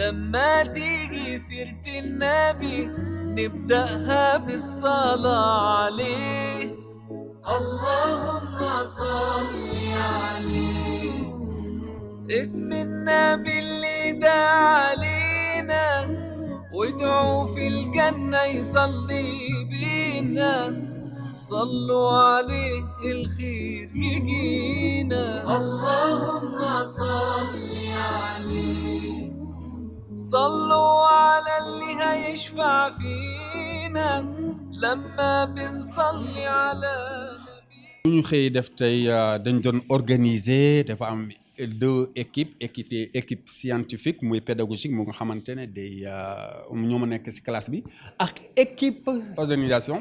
لما تيجي سيرة النبي نبدأها بالصلاة عليه. اللهم صل عليه. اسم النبي اللي دعا علينا وادعوا في الجنة يصلي بينا. صلوا عليه الخير يجينا. اللهم صل عليه. صلوا على اللي هيشفع فينا لما بنصلي على نبي. ñu xëy def tey dañ doon organiser dafa am deux équipe scientifique muy pédagogique mu nga xamante ne day ñoo ma nekk ci classe bi ak équipe organisation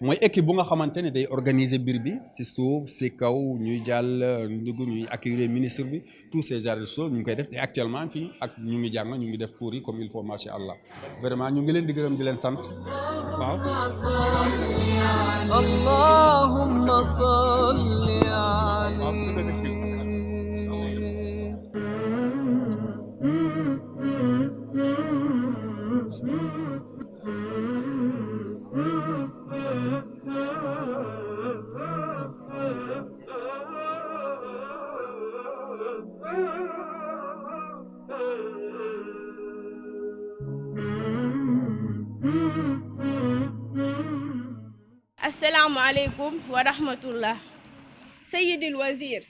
mooy équipe bu nga xamante ne day organiser mbir bi ci suuf ci kaw ñuy jàll dugg ñuy accueillir ministre bi tous ces genres de choses ñu ngi koy def te actuellement fii ak ñu ngi jàng ñu ngi def cours yi comme il faut macha allah vraiment ñu ngi leen di gërëm di leen sant waaw. Allahumma salli alayhi. السلام عليكم ورحمة الله. سيد الوزير،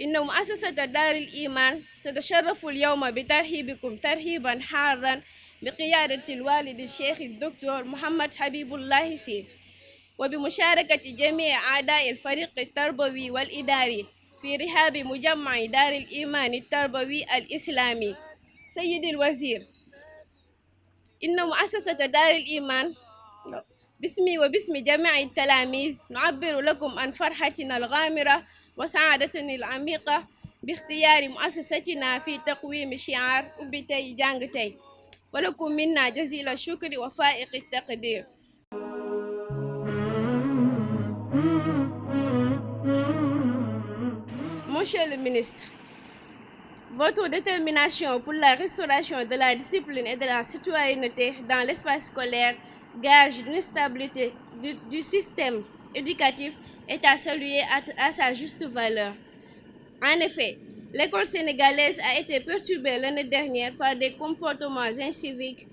إن مؤسسة دار الإيمان تتشرف اليوم بترحيبكم ترحيبا حارا بقيادة الوالد الشيخ الدكتور محمد حبيب الله سي، وبمشاركة جميع أعضاء الفريق التربوي والإداري في رحاب مجمع دار الإيمان التربوي الإسلامي. سيد الوزير، إن مؤسسة دار الإيمان باسمي وباسم جميع التلاميذ نعبر لكم عن فرحتنا الغامرة وسعادتنا العميقة باختيار مؤسستنا في تقويم شعار أبتي جانغتي، ولكم منا جزيل الشكر وفائق التقدير. Monsieur le ministre, votre détermination pour la restauration de la discipline et de la citoyenneté dans l'espace scolaire gage d'une stabilité du système éducatif est à saluer à sa juste valeur. En effet, l'école sénégalaise a été perturbée l'année dernière par des comportements inciviques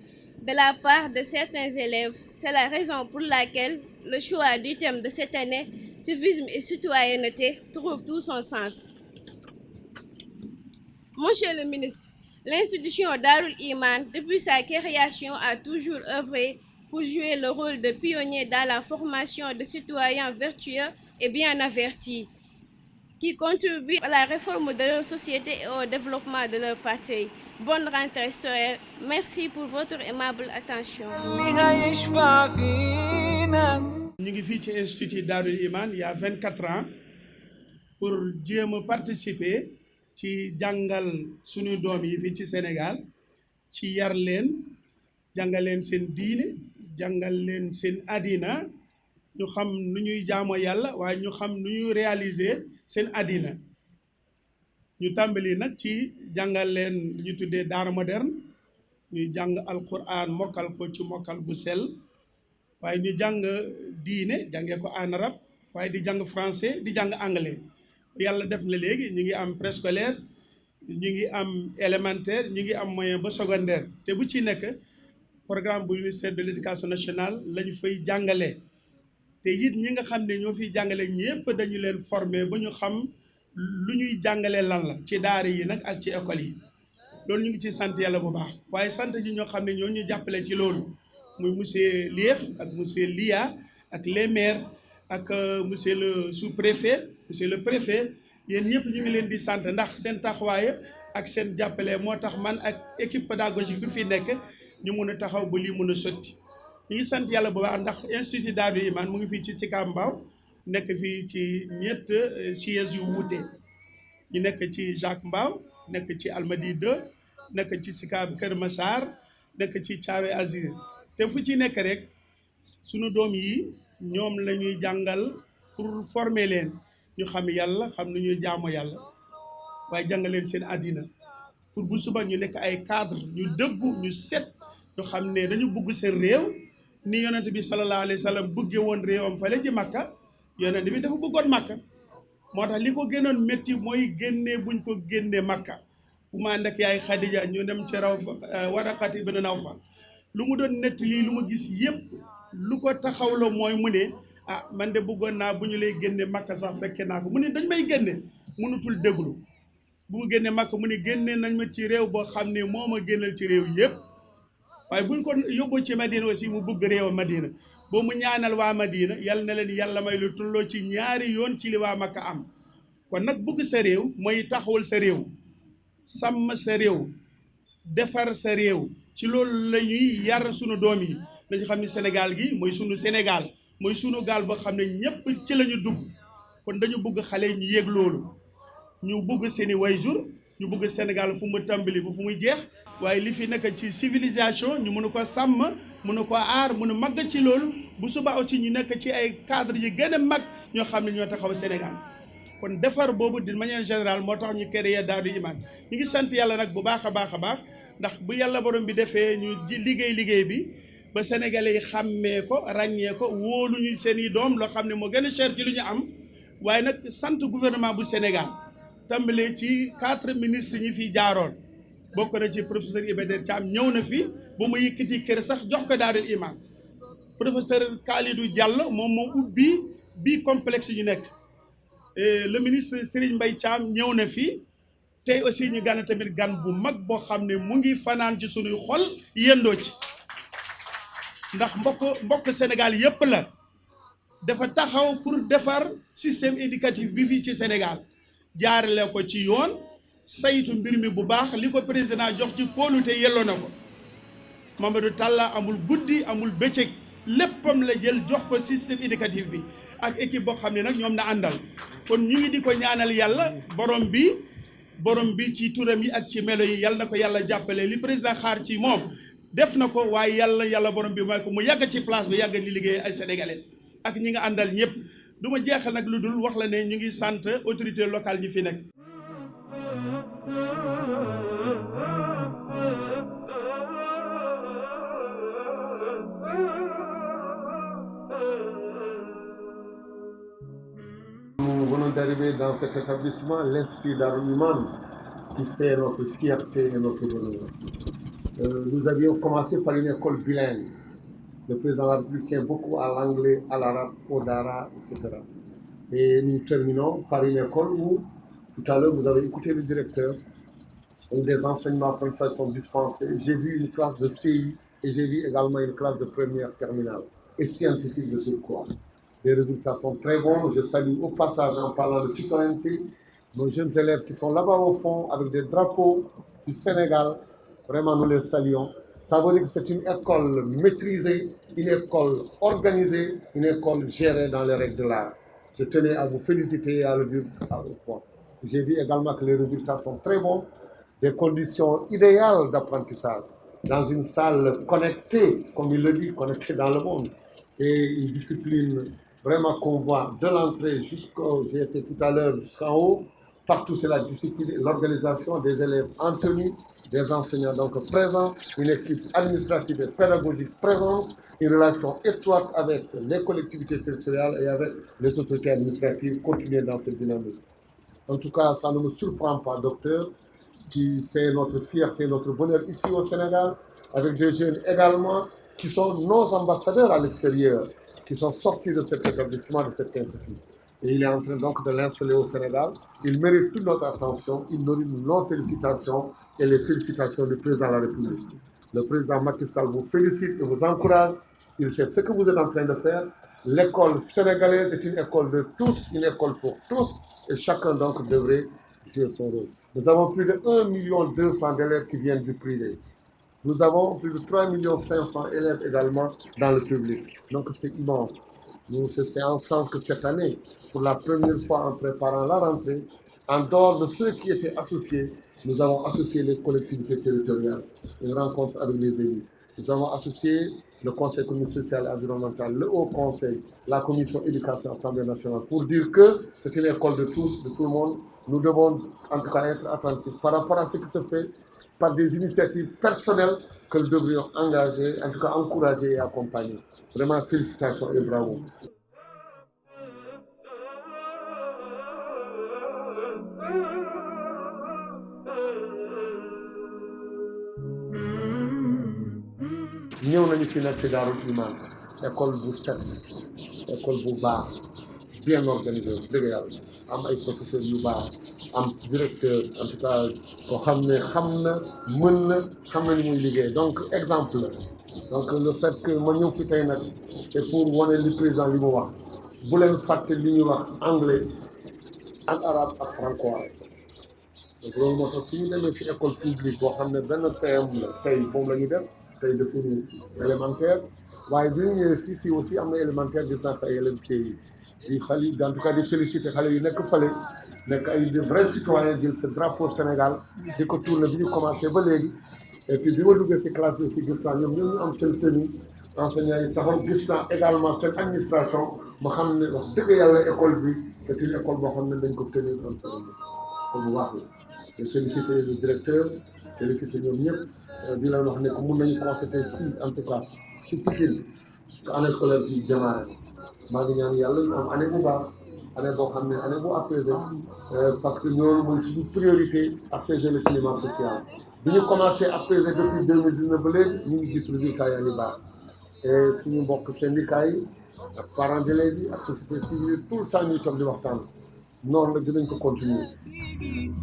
de la part de certains élèves. C'est la raison pour laquelle le choix du thème de cette année, civisme et citoyenneté, trouve tout son sens. Monsieur le ministre, l'institution Darul Iman, depuis sa création, a toujours œuvré pour jouer le rôle de pionnier dans la formation de citoyens vertueux et bien avertis, qui contribuent à la réforme de leur société et au développement de leur patrie. Bonne rentrée scolaire. Merci pour votre aimable attention. Ñu ngi fii ci institut Darul Iman il y a 24 ans pour jéem a participer ci jàngal suñu doom yi fii ci Sénégal ci yar leen jàngal leen seen diine jàngal leen seen àddina ñu xam nu ñuy jaamoo yàlla waaye ñu xam nu ñuy réaliser seen àddina ñu tàmbali nag ci jàngal leen lu ñu tuddee daara moderne ñuy jàng alquran mokkal ko ci mokkal bu sell waaye ñu jàng diine jàngee ko en arabe waaye di jàng français di jàng anglais yàlla def na léegi ñu ngi am préscolaire ñu ngi am élémentaire ñu ngi am moyen ba secondaire te bu ci nekk programme bu ministère de l'éducation nationale lañu fay jàngale te it ñi nga xam ne ñoo fiy jàngale ñëpp dañu leen former ba ñu xam lu ñuy jàngale lan la ci daara yi nag ak ci école yi loolu ñu ngi ci sant yàlla bu baax waaye sant ji ñoo xam ne ñoo ñu jàppale ci loolu muy monsieur Lief ak monsieur Lia ak les maires ak monsieur le sous-préfet monsieur le préfet yéen ñëpp ñu ngi leen di sant ndax seen taxawaay ak seen jàppale moo tax man ak équipe pédagogique bi fi nekk ñu mun a taxaw ba lii mun a sotti ñu ngi sant yàlla bu baax ndax institut Darul Iman mu ngi fii ci Sicap Mbao nekk fii ci ñett sièges yu wuute ñu nekk ci Jacques Mbao nekk ci Almadies 2 nekk ci Sicap Kër Massar nekk ci Thiaroye Azur te fu ci nekk rek sunu doom yi ñoom la ñuy jàngal pour former leen ñu xam yàlla xam nu ñuy jaamu yàlla waaye jàngal leen seen àddina pour bu suba ñu nekk ay cadre ñu dëggu ñu set ñu xam ne dañu bugg seen réew ni yonent bi sallallahu alayhi wa sallam bëggee woon réewam fale ji Makka yonent bi dafa bëggoon Makka moo tax li ko gënoon métti mooy génnee buñ ko génnee Makka bu ma ànd ak yaay Khadija ñu dem ci Waraqat ibn Nawfal lu mu doon netti lii lu ma gis yëpp lu ko taxawloo mooy mu ne man de bëggoon naa bu ñu lay génne Makka sax fekke naa ko mu ne dañ may génne mënutul déglu bu mu génne Makka mu ne génne nañ ma ci réew boo xam ne moo ma génnal ci réew yëpp waaye buñ ko yóbboo ci Madina aussi mu bëgg réew Madina boo mu ñaanal waa Madina yal na leen yàlla may lu tolloo ci ñaari yoon ci li waa Makka am kon nag bëgg sa réew mooy taxawal sa réew sàmm sa réew defar sa réew ci loolu la ñuy yar sunu doom yi dañu xam ne Sénégal gi mooy sunu Sénégal mooy sunu gaal boo xam ne ñëpp ci la ñu dugg kon dañu bëgg xale ñu yéeg loolu ñu bëgg seeni wayjur ñu bëgg Sénégal fu mu tàmbali ba fu muy jeex waaye li fi nekk ci civilisation ñu mën ko sàmm mën ko aar mën a màgg ci loolu bu suba aussi ñu nekk ci ay cadre yi gën a mag ñoo xam ne ñoo taxaw Sénégal kon defar boobu d'une manière générale moo tax ñu créé Daarul Iman ñu ngi sant yàlla nag bu baax a baax a baax ndax bu yàlla borom bi defee ñu liggéey bi ba sénégalais yi xàmmee ko ràññee ko wóoluñu seen i doom loo xam ne moo gën a cher ci lu ñu am waaye nag sant gouvernement bu Sénégal tàmbalee ci 4 ministres ñi fi jaaroon bokk na ci professeur Iba Der Thiam ñëw na fi ba mu yëkkati kër sax jox ko Daarul Iman professeur Khalidou Diallo moom moo ubbi bii complexe ñu nekk le ministre Serigne Mbaye Thiam ñëw na fi tey aussi ñu gànn tamit gan bu mag boo xam ne mu ngi fanaan ci sunuy xol yendoo ci ndax mbokk Sénégal yëpp la dafa taxaw pour defar système éducatif bi fii ci Sénégal jaarale ko ci yoon saytu mbir mi bu baax li ko président jox ci kóolute yelloo na ko Mamadou Talla amul guddi amul bëccëg léppam la jël jox ko système éducatif bi ak équipe boo xam ne nag ñoom na àndal kon ñu ngi di ko ñaanal yàlla borom bi ci turam yi ak ci melo yi yàlla na ko yàlla jàppale li président xaar ci moom def na ko waaye yàlla borom bi mooy ko mu yàgg ci place bi yàgg di liggéey ay sénégalais ak ñi nga àndal ñëpp du ma jeexal nag lu dul wax la ne ñu ngi sant autorité locale ñi fi nekk. Nous venons d'arriver dans cet établissement, l'Institut Daarul Iman, qui fait notre fierté et notre bonheur. Nous avions commencé par une école bilingue. Le président de la République tient beaucoup à l'anglais, à l'arabe, au dara, etc. Et nous terminons par une école où, tout à l'heure, vous avez écouté le directeur, où des enseignements apprentissages sont dispensés. J'ai vu une classe de CI et j'ai vu également une classe de première terminale et scientifique de surcroît. Les résultats sont très bons. Je salue au passage, en parlant de citoyenneté, nos jeunes élèves qui sont là-bas au fond avec des drapeaux du Sénégal. Vraiment, nous les saluons. Ça veut dire que c'est une école maîtrisée, une école organisée, une école gérée dans les règles de l'art. Je tenais à vous féliciter et à le dire à ce point. J'ai vu également que les résultats sont très bons, des conditions idéales d'apprentissage, dans une salle connectée, comme il le dit, connectée dans le monde, et une discipline vraiment qu'on voit de l'entrée jusqu'au, j'ai été tout à l'heure jusqu'en haut, partout c'est la discipline, l'organisation des élèves en tenue, des enseignants donc présents, une équipe administrative et pédagogique présente, une relation étroite avec les collectivités territoriales et avec les autorités administratives continuer dans cette dynamique. En tout cas, ça ne me surprend pas, docteur, qui fait notre fierté, notre bonheur ici au Sénégal, avec des jeunes également qui sont nos ambassadeurs à l'extérieur, qui sont sortis de cet établissement, de cet institut. Et il est en train donc de l'installer au Sénégal. Il mérite toute notre attention, il mérite nos félicitations et les félicitations du président de la République. Le président Macky Sall vous félicite et vous encourage. Il sait ce que vous êtes en train de faire. L'école sénégalaise est une école de tous, une école pour tous, et chacun donc devrait jouer son rôle. Nous avons plus de 1,2 million d'élèves qui viennent du privé. Nous avons plus de 3,5 millions élèves également dans le public. Donc c'est immense. C'est en sens que cette année, pour la première fois en préparant la rentrée, en dehors de ceux qui étaient associés, nous avons associé les collectivités territoriales, une rencontre avec les élus. Nous avons associé le Conseil économique, social et environnemental, le Haut Conseil, la Commission éducation Assemblée nationale, pour dire que c'est une école de tous, de tout le monde, nous devons en tout cas être attentifs par rapport à ce qui se fait par des initiatives personnelles que nous devrions engager, en tout cas encourager et accompagner. Vraiment, félicitations et bravo. ñëw nañu fi nag ci Daarul Iman école bu set école bu baax bien organisée dëgg yàlla am ay professeurs yu baax am directeur en tout cas koo xam ne xam na mën na xam na ni muy liggéey donc exemple la donc le fait que ma ñëw fi tey nag c'est pour wane li président li mu wax bu leen fàtte li ñuy wax anglais ak arabe ak franco-arabe donc loolu moo tax su ñu demee ci école publique boo xam ne benn CM la tey moom la ñu def tey defuñu élémentaire waaye bi ñu ñëwee fii aussi am na élémentaire gis naa fa ay élèves CI di xale yi en tout cas di féliciter xale yu nekk fële nekk ay de vrais citoyens jël ce drapeau Sénégal di ko tourner bi ñu commencé ba léegi et puis bi ma duggee ci classe bi aussi gis naa ñoom ñu am seen tenue enseignants yi taxaw gis naa également seen administration ma xam ne wax dëgg yàlla école bi c'est une école boo xam ne dañ ko tenir en famille kon bu baax la di féliciter le directeur féliciter ñoom ñëpp di leen wax ne que mun nañu constater fii en tout cas ci Pikine que année scolaire bi démarré maa ngi ñaan yàlla ñu am année bu baax année boo xam ne année bu apaisée parce que ñoom mooy suñu priorité apaiser le climat social bi ñu commencé apaiser depuis 2019 ba léegi ñu ngi gis résultat yaa ngi baax et suñu mbokk syndicats yi ak parents d'élèves yi ak société civile tout le temps ñuy toog di waxtaan noonu la dinañ ko continuer.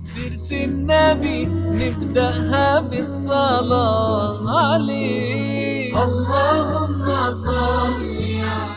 سيرة النبي نبدأها بالصلاة عليه اللهم صل على